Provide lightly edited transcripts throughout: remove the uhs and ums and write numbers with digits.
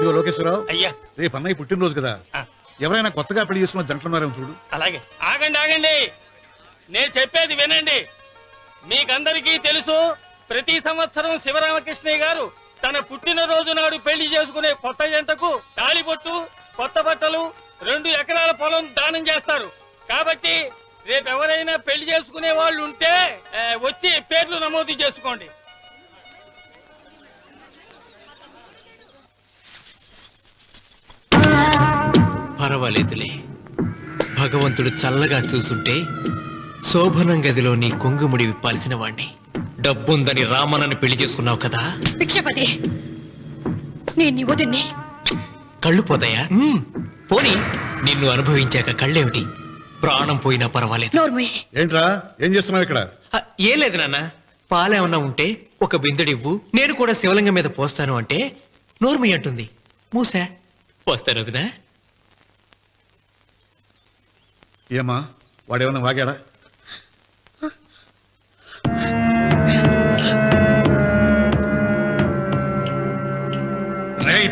ఇదిగో లోకేశ్వరరావు, అయ్యా రేపు అన్నయ్య పుట్టినరోజు కదా, ఎవరైనా కొత్తగా పెళ్లి చేసుకున్న జంటలున్నారేమో చూడు. అలాగే. ఆగండి ఆగండి, నేను చెప్పేది వినండి. మీకందరికీ తెలుసు, ప్రతి సంవత్సరం శివరామకృష్ణయ్య గారు తన పుట్టినరోజు నాడు పెళ్లి చేసుకునే కొత్త జంటకు తాళిబొట్టు, కొత్త బట్టలు, 2 ఎకరాల పొలం దానం చేస్తారు. కాబట్టి రేపు ఎవరైనా పెళ్లి చేసుకునే వాళ్ళు ఉంటే వచ్చి పేర్లు నమోదు చేసుకోండి. పర్వాలేదులే, భగవంతుడు చల్లగా చూసుంటే శోభనం గదిలో నీ కొంగుముడి విప్పాల్సిన వాణ్ణి. డబ్బుందని రామన్నని పెళ్లి చేసుకున్నావు కదా. భిక్షపతి, నేను నీ వదిన్ని. కళ్ళు పోతాయా? పోనీ, నిన్ను అనుభవించాక కళ్ళేమిటి? ప్రాణం పోయినా పర్వాలేదు. ఏంట్రా, ఏం చేస్తున్నావు ఇక్కడ? ఏం లేదు నాన్న, పాలేమన్నా ఉంటే ఒక బిందెడివ్వు, నేను కూడా శివలింగం మీద పోస్తాను అంటే నోర్మి అంటుంది. మూసా పోస్తాను వదినా. ఏమా, వాడేమన్నా వాగాడా?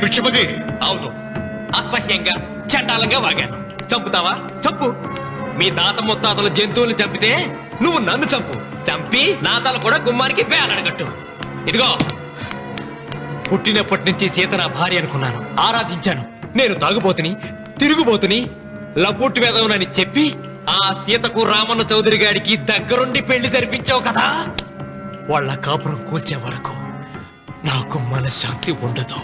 పిచ్చిపతి, అవును, అసహ్యంగా చండాలంగా వాగాను. చంపుతావా? చంపు. మీ తాత ముత్తాతలు జంతువులు చంపితే నువ్వు నన్ను చంపు. చంపి నా తల కూడా గుమ్మానికి వేలాడగట్టు. ఇదిగో, పుట్టినప్పటి నుంచి సీత నా భార్య అనుకున్నాను, ఆరాధించాను. నేను తాగుబోతుని, తిరుగుబోతుని, లపూట్ వేదవునని చెప్పి ఆ సీతకు రామన్న చౌదరి గారికి దగ్గరుండి పెళ్లి జరిపించావు కదా. వాళ్ళ కాపురం కూల్చే వరకు నాకు మనశ్శాంతి ఉండదు.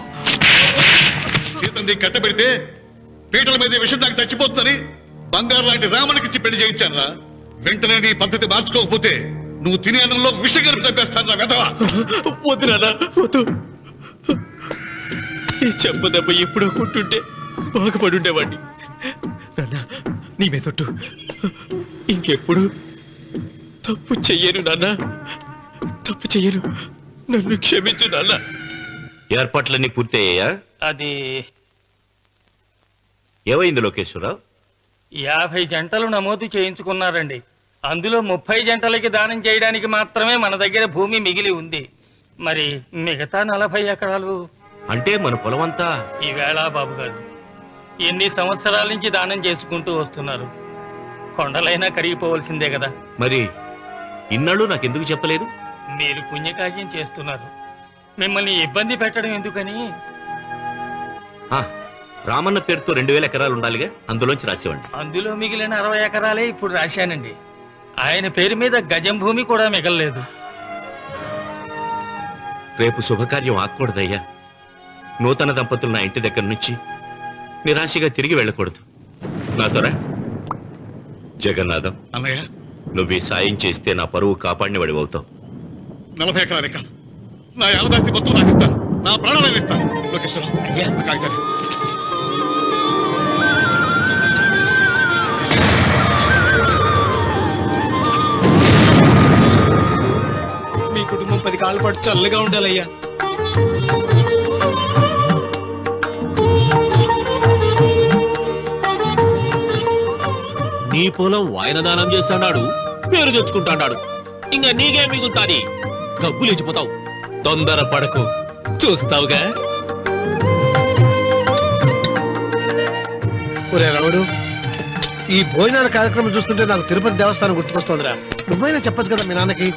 సీతని కట్టబెడితే పీటల మీద విషయం దాకా చచ్చిపోతుందని బంగారు లాంటి రామునికిచ్చి పెళ్లి చేయించాను. వెంటనే నీ పద్ధతి మార్చుకోకపోతే నువ్వు తినే అన్నంలో విషం కలిపి చంపేస్తాను. వెదవా, వద్దు నాన్న, వద్దు. ఈ చెంపదెబ్బ ఎప్పుడో కొట్టుంటే బాగుపడుండేవాడిని. నాన్న, నీ మీదొట్టు, ఇంకెప్పుడు తప్పు చెయ్యను నాన్న, తప్పు చెయ్యను. నన్ను క్షమించు నాన్న. ఏర్పాట్లన్నీ పూర్తయ్యాయా? అది ఏమైంది లోకేశ్వరరావు? 50 జంటలు నమోదు చేయించుకున్నారండి. అందులో 30 జంటలకి దానం చేయడానికి మాత్రమే మన దగ్గర భూమి మిగిలి ఉంది. మరి మిగతా 40 ఎకరాలు అంటే మన పొలం అంతా ఈవేళ బాబు గారు ఎన్ని సంవత్సరాల నుంచి దానం చేసుకుంటూ వస్తున్నారు. కొండలైనా కరిగిపోవలసిందే కదా. మరి ఇన్నాళ్ళు నాకెందుకు చెప్పలేదు? మీరు పుణ్యకార్యం చేస్తున్నారు, మిమ్మల్ని ఇబ్బంది పెట్టడం ఎందుకని. రామన్న పేరుతో 2000 ఎకరాలు ఉండాలిగా, అందులోంచి రాసివ్వండి. అందులో మిగిలిన 60 ఎకరాలే ఇప్పుడు రాశానండి. ఆయన పేరు మీద గజం భూమి కూడా మిగలలేదు. రేపు శుభకార్యం ఆకూడదయ్యా. నూతన దంపతులు నా ఇంటి దగ్గర నుంచి నిరాశగా తిరిగి వెళ్ళకూడదు. నాతోరా జగన్నాథం, అన్నయ్య, నువ్వు ఈ సాయం చేస్తే నా పరువు కాపాడిన వాడి అవుతావు. 40 ఎకరాలే కాదు, నా యావదాస్తి మొత్తం నాకు ఇస్తాను, నా ప్రాణాలను ఇస్తాను. లోకేశ్వరరావు, అయ్యా, కాగితాలు. మీ కుటుంబం 10 కాళ్ళ పాటు చల్లగా ఉండాలయ్యా. నీ పొలం వాయన దానం చేస్తాడు, పేరు తెచ్చుకుంటాడు. ఇంకా నీకే మిగులుతాది, గబ్బు లేచిపోతావు. తొందర పడకు, చూస్తావుగా. ఒరే రాముడు, ఈ భోజనాల కార్యక్రమం చూస్తుంటే నాకు తిరుపతి దేవస్థానం గుర్తుకొస్తోందిరా. నువ్వైనా చెప్పచ్చు కదా మీ నాన్నకి,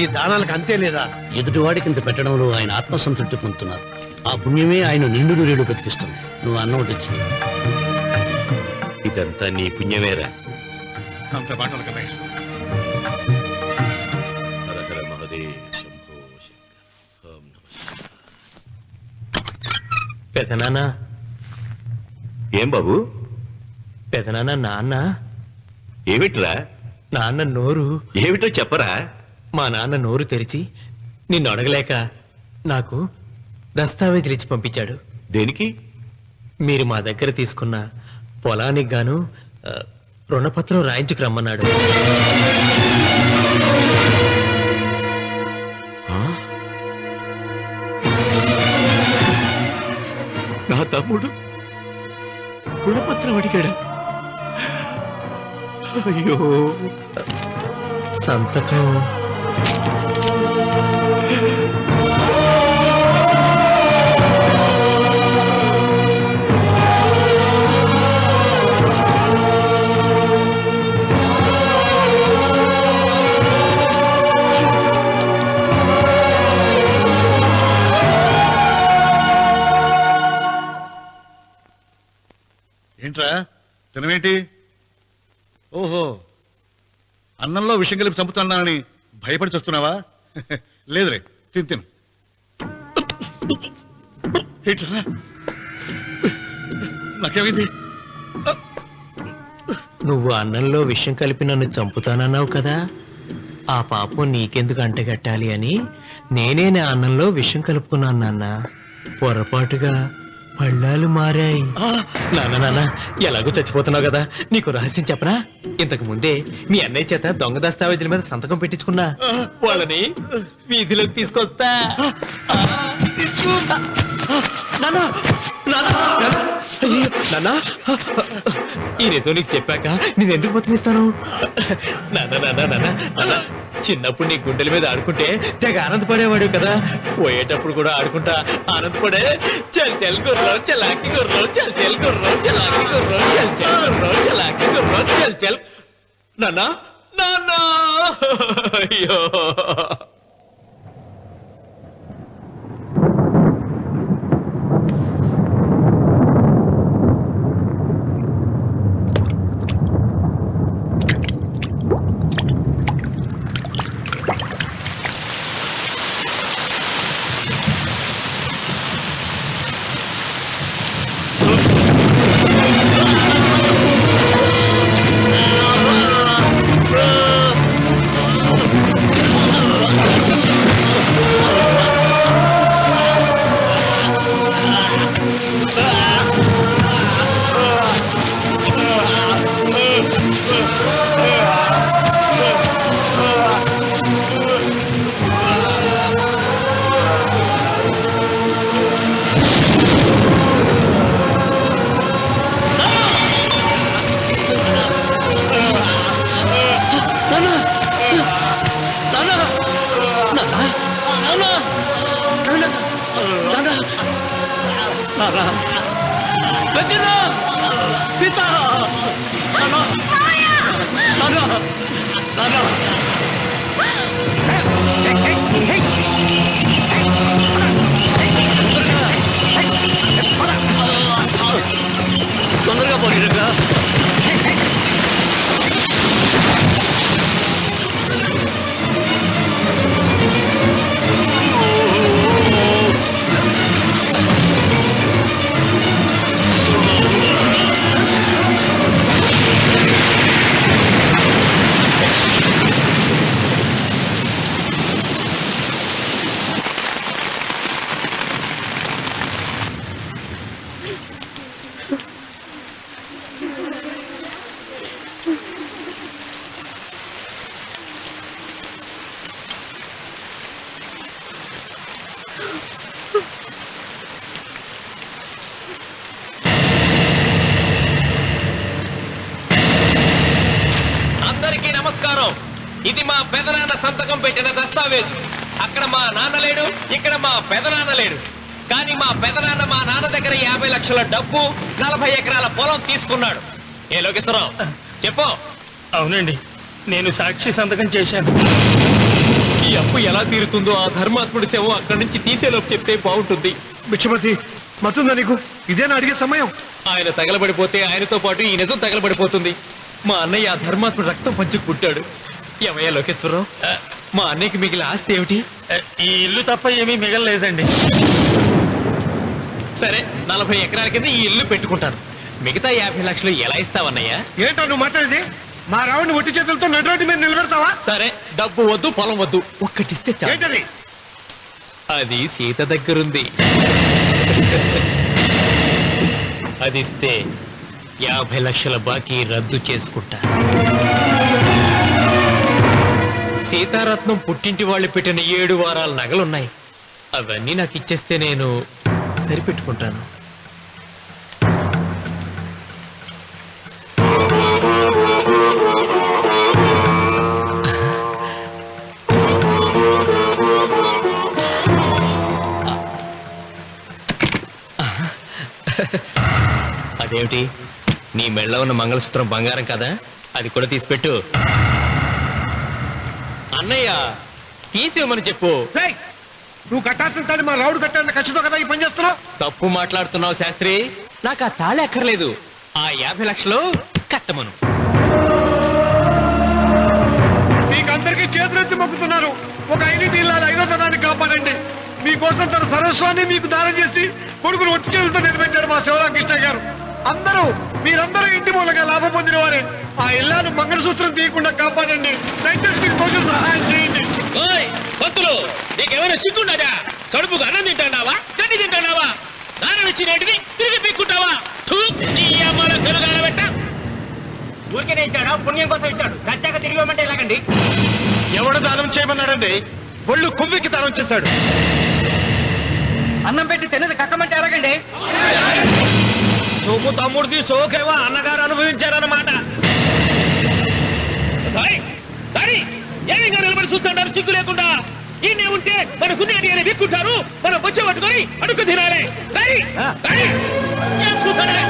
ఈ దానాలకు అంతే లేదా? ఎదుటివాడికి ఇంత పెట్టడంలో ఆయన ఆత్మసంతృప్తి పొందుతున్నారు. ఆ పుణ్యమే ఆయన నిండు నూరేళ్లు బతికిస్తుంది. నువ్వు అన్నం వచ్చి ఇదంతా నీ పుణ్యమేరా. అంత మాటలు కదయ్యా. హర హర మహదేవ్ శంభో శంకర. ఓం నమః శివాయ. పెదనాన్న, ఏం బాబు? పెదనాన్న, నాన్న. ఏమిట్రా? నాన్న నోరు. ఏమిటో చెప్పరా? మా నాన్న నోరు తెరిచి నిన్ను అడగలేక నాకు దస్తావేజీలు ఇచ్చి పంపించాడు. దేనికి? మీరు మా దగ్గర తీసుకున్న పొలానికి గాను రుణపత్రం రాయించుకు రమ్మన్నాడు. నా తమ్ముడు రుణపత్రం అడిగాడు. అయ్యో, సంతకం ఏంట్రా తినవేంటి? ఓహో, అన్నంలో విషం కలిపి చంపుతున్నానని భయపడి చూస్తున్నావా? లేదురే, తిను. ఏంట్రా నాకేమైంది? నువ్వు అన్నంలో విషం కలిపి నన్ను చంపుతానన్నావు కదా, ఆ పాపం నీకెందుకు అంటగట్టాలి అని నేనే నా అన్నంలో విషం కలుపుకున్నాను నాన్న. పొరపాటుగా పళ్ళాలు మారాయి. నాన్న ఎలాగో చచ్చిపోతున్నావు కదా, నీకు రహస్యం చెప్పనా? ఇంతకు ముందే మీ అన్నయ్య చేత దొంగ దస్తావేజీల మీద సంతకం పెట్టించుకున్నా. వాళ్ళని వీధిలోకి తీసుకొస్తా. ఈ రేతో నీకు చెప్పాక నేను ఎందుకు బతుకిస్తాను? నాన్న చిన్నప్పుడు నీ గుండెల మీద ఆడుకుంటే తెగ ఆనందపడేవాడు కదా, పోయేటప్పుడు కూడా ఆడుకుంటా ఆనందపడే. చల్ చల్ గుర్రో చలాకి గుర్రో, చల్ చల్ గుర్రో చలాకి గుర్రో, చల్ చల్ గుర్రో చలాకి గుర్రో, చల్ చల్. నాన్న అయ్యో. తొందరగా పోయినగా అందరికీ నమస్కారం. ఇది మా పెదనాన్న సంతకం పెట్టిన దస్తావేజ్. అక్కడ మా నాన్న లేడు, ఇక్కడ మా పెదనాన్న లేడు. కానీ మా పెదనాన్న మా నాన్న దగ్గర 50 లక్షల డబ్బు, 40 ఎకరాల పొలం తీసుకున్నాడు. ఏ లోకేశ్వరరావు చెప్పు. అవునండి, నేను సాక్షి సంతకం చేశాను. ఈ అప్పు ఎలా తీరుతుందో ఆ ధర్మాత్ముడి శవం అక్కడి నుంచి తీసేలోపు చెప్తే బాగుంటుంది. బిక్షపతి మతుందా నీకు? ఇదేనా అడిగే సమయం? ఆయన తగలబడిపోతే ఆయనతో పాటు ఈ నిజం తగలబడిపోతుంది. మా అన్నయ్య ఆ ధర్మాత్ముడు రక్తం పంచుకు పుట్టాడు. ఏమయ్యా లోకేశ్వరరావు, మా అన్నయ్యకి మిగిలిన ఆస్తి ఏమిటి? ఈ ఇల్లు తప్ప ఏమీ మిగలలేదండి. సరే, 40 ఎకరాల కింద ఈ ఇల్లు పెట్టుకుంటాను. మిగతా 50 లక్షలు ఎలా ఇస్తావన్నయ్యా? ఏంటో నువ్వు మాట్లాడేది? మా రావుని ఒట్టి చేతులతో నడురోడ్డు మీద నిలబెడతావా? సరే, డబ్బు వద్దు, పొలం వద్దు, ఒక్కటిస్తే చాలు. ఏంటది? అది సీత దగ్గరుంది. అది ఇస్తే 50 లక్షల బాకీ రద్దు చేసుకుంటా. సీతారత్నం పుట్టింటి వాళ్ళు పెట్టిన 7 వారాల నగలున్నాయి. అవన్నీ నాకు ఇచ్చేస్తే నేను సరిపెట్టుకుంటాను. అదేమిటి, నీ మెళ్ళ ఉన్న మంగళసూత్రం బంగారం కదా, అది కూడా తీసిపెట్టు. అన్నయ్య తీసేమని చెప్పు. రేయ్, నువ్వు కట్టాల్సిన మా రావుడు కట్టాలని ఖచ్చితంగా కదా ఈ పని చేస్తున్నావు. తప్పు మాట్లాడుతున్నావు శాస్త్రి. నాకు ఆ తాళి అక్కర్లేదు, ఆ 50 లక్షలు కట్టమను. మీకందరికీ చేతులెత్తి మొక్కుతున్నారు. ఒక ఐదు ఇళ్ళ ఐదోతనాన్ని కాపాడండి. మీకోసం తన సరస్వాన్ని మీకు దానం చేసి కొడుకులు ఒట్టి చేతులతో నిలబెట్టారు మా శివరామకృష్ణ గారు. మీరందరూ ఇంటి మూలంగా లాభం పొందిన వారే. ఆ ఇల్లాను మంగళసూత్రం తీయకుండా కాపాడండి. దయచేసి మీకు కొంచెం సహాయం చేయండి. భక్తులు నీకేమైనా సిగ్గుండదా? కడుపుకు అన్నం తింటాడావా, గడ్డి తింటాడావా? దానం ఇచ్చినట్టుని తిరిగి పీక్కుంటావా? నీ అమ్మాల కలుగాల పెట్ట ఊరికే ఇచ్చాడా? పుణ్యం కోసం ఇచ్చాడు. చచ్చాక తిరిగి ఇవ్వమంటే ఎలాగండి? ఎవడు దానం చేయమన్నాడండి? ఒళ్ళు కొవ్వికి దానం చేశాడు. అన్నం పెట్టి తిన్నది కక్కమంటే ఎలాగండి? సోము తమ్ముడిది సోకేవా అన్నగారు అనుభవించారన్నమాట. ఏమిగా నిలబడి చూస్తుంటారు సిగ్గు లేకుండా? ఈయనే ఉంటే మన గుండె అని విక్కుంటారు, మనం వచ్చే పట్టుకొని అడుగు తినాలి. ఏం చూస్తారా?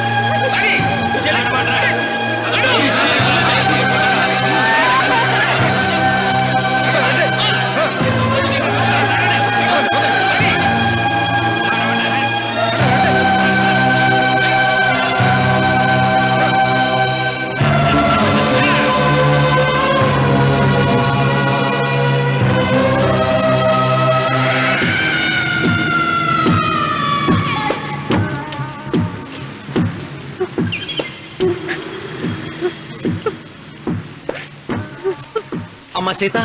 అమ్మ సీత,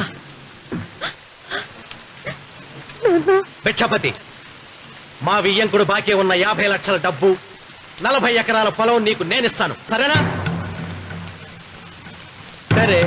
భిక్షపతి, మా వియ్యంకుడు బాకీ ఉన్న 50 లక్షల డబ్బు, 40 ఎకరాల పొలం నీకు నేనిస్తాను, సరేనా? సరే.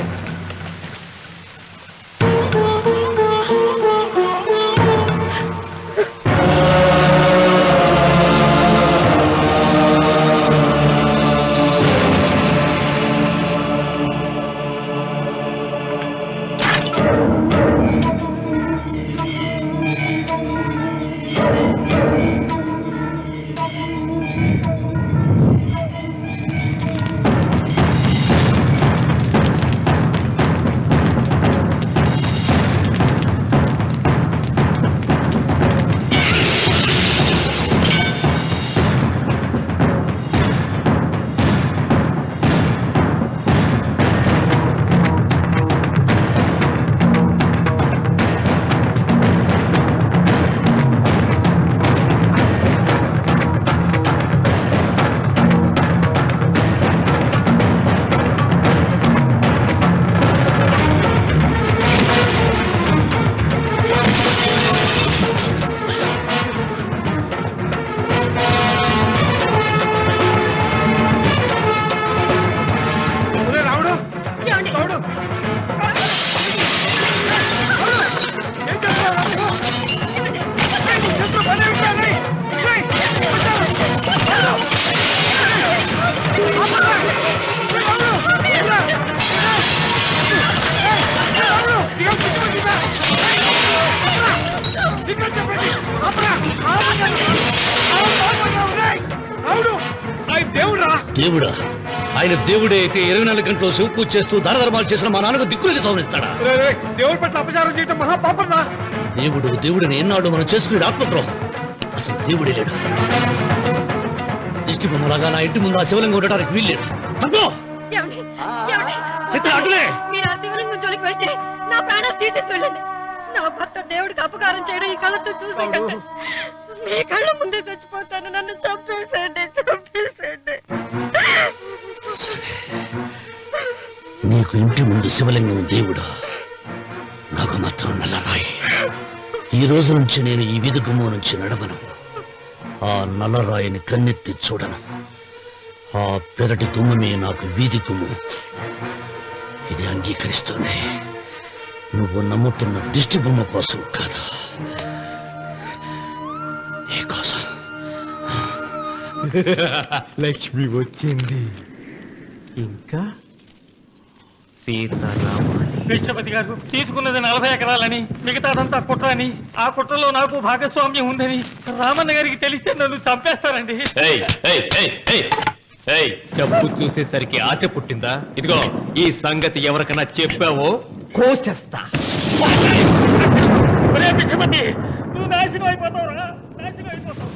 దేవుడా? ఆయన దేవుడే అయితే 24 గంటలు శివ పూజ చేస్తూ దానధర్మాలు చేసిన మా నాన్నకు దిక్కులకి సౌనిస్తాడా? దేవుడి పట్ల అపచారం చేయటం మహాపాపం రా. దేవుడిని ఎన్నాడు మనం చేసుకునే ఆత్మద్రోహం. అసలు దేవుడే లేడు. దిష్టి బొమ్మలాగా నా ఇంటి ముందు ఆ శివలింగం ఉండటానికి వీల్లేదు. ఏమండి? ఏమండి? అటులే మీరు ఆ శివలింగం జోలికి వెళ్తే నా ప్రాణాలు తీసేసి వెళ్ళండి. నా భర్త దేవుడికి అపకారం చేయడం ఈ కళ్ళతో చూసాం కదా. మీ కళ్ళ ముందే చచ్చిపోతాను. నన్ను చంపేసేయండి, చంపేసేయండి. నీకు ఇంటి ముందు శివలింగం దేవుడా, నాకు మాత్రం నల్లరాయి. ఈ రోజు నుంచి నేను ఈ వీధి గుమ్మం నుంచి నడవను. ఆ నల్లరాయిని కన్నెత్తి చూడను. ఆ పెరటి గుమ్మమే నాకు వీధి గుమ్మం. ఇది అంగీకరిస్తుంది. నువ్వు నమ్ముతున్న దిష్టి బొమ్మ కోసం కాదు, నీ కోసం. లక్ష్మి వచ్చింది. ఇంకా సీతారామాని. భిక్షపతి గారు తీసుకున్నది 40 ఎకరాలని, మిగతాదంతా కుట్ర అని, ఆ కుట్రలో నాకు భాగస్వామ్యం ఉందని రామన్న గారికి తెలిస్తే నన్ను చంపేస్తారండి. డబ్బు చూసేసరికి ఆశ పుట్టిందా? ఇదిగో ఈ సంగతి ఎవరికైనా చెప్పావో కోసేస్తా. ఒరే భిక్షపతి, నువ్వు నాశనం అయిపోతావురా, నాశనం అయిపోతావు.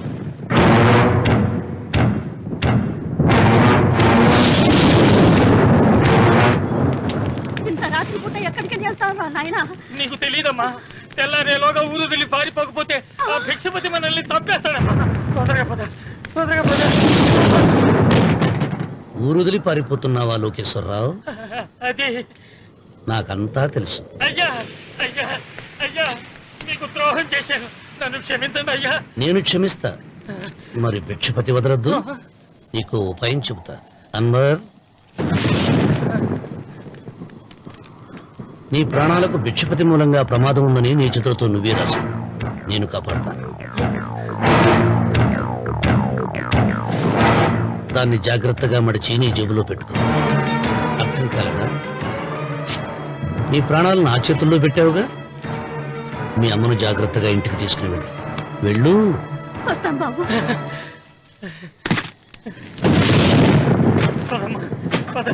పదమ్మా. తెల్లారేలోగా ఊరు వెళ్ళి పారిపోకపోతే ఆ భిక్షపతి మనల్ని చంపేస్తాడమ్మా. తొందరగా పద, తొందరగా పద. ఊరుదిలి పారిపోతున్నావా లోకేశ్వరరావు? అది నాకంతా తెలుసు. అయ్యా అయ్యా అయ్యా, మీకు ద్రోహం చేశాను, నన్ను క్షమించండి అయ్యా. నేను క్షమిస్తా, మరి భిక్షపతి వదలద్దు. నీకు ఉపాయం చెబుతా. అన్వర్, నీ ప్రాణాలకు భిక్షపతి మూలంగా ప్రమాదం ఉందని నీ చేతులతో నువ్వే రాసు. నేను కాపాడతాను. దాన్ని జాగ్రత్తగా మడిచి నీ జేబులో పెట్టుకో. అర్థం కాలేదా? నీ ప్రాణాలు నా చేతుల్లో పెట్టావుగా. మీ అమ్మను జాగ్రత్తగా ఇంటికి తీసుకుని వెళ్ళు. వెళ్ళు. వస్తాం బాబు. పదమ్మా, పద.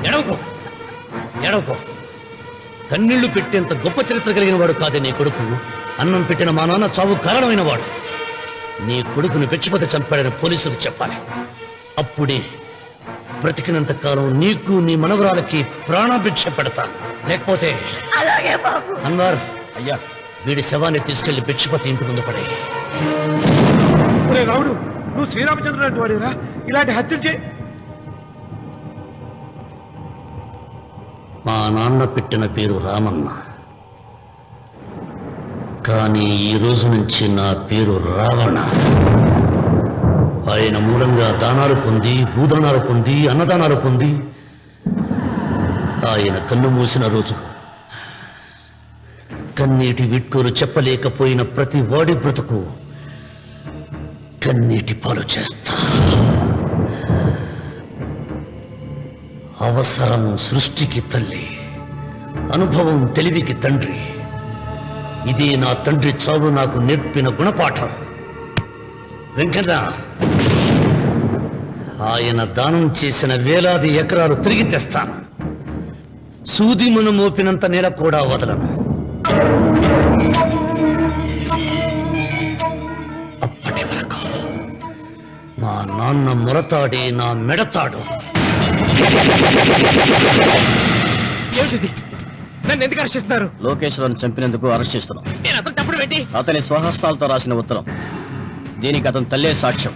ఎడవకో, ఎడవకో. కన్నీళ్లు పెట్టేంత గొప్ప చరిత్ర కలిగిన వాడు కాదే నీ కొడుకు. అన్నం పెట్టిన మా నాన్న చావు కారణమైన వాడు. నీ కొడుకుని భిక్షపతి చంపాడని పోలీసులకు చెప్పాలి. అప్పుడే బ్రతికినంత కాలం నీకు నీ మనవరాలకి ప్రాణభిక్ష పెడతాను. లేకపోతే అలాగే బాబు. అన్వర్, అయ్యా, వీడి శవాన్ని తీసుకెళ్లి భిక్షపతి ఇంటి ముందు పడే. రావుడు, నువ్వు శ్రీరామచంద్రుడు లాంటి వాడిరా. ఇలాంటి హత్యలు చే. మా నాన్న పెట్టిన పేరు రామన్న, కానీ ఈ రోజు నుంచి నా పేరు రావణ. ఆయన మూలంగా దానాలు పొంది, భూదానాలు పొంది, అన్నదానాలు పొంది, ఆయన కన్ను మూసిన రోజు కన్నీటి విట్కూరు చెప్పలేకపోయిన ప్రతి వాడి బ్రతుకు కన్నీటి పాలు చేస్తా. అవసరం సృష్టికి తల్లి, అనుభవం తెలివికి తండ్రి. ఇది నా తండ్రి చావు నాకు నేర్పిన గుణపాఠం. వెంకన్న, ఆయన దానం చేసిన వేలాది ఎకరాలు తిరిగి తెస్తాను. సూదిమును మోపినంత నేల కూడా వదలను. అప్పటి వరకు మా నాన్న మొరతాడే నా మెడతాడు. ఏమిటిది? నన్ను ఎందుకు అరెస్ట్ లోకేశ్వరను చంపినందుకు అరెస్ట్ చేస్తున్నాం. నేను అతను తప్పుడు పెట్టి అతని స్వహస్తాలతో రాసిన ఉత్తరం. దీనికి అతని తల్లే సాక్ష్యం.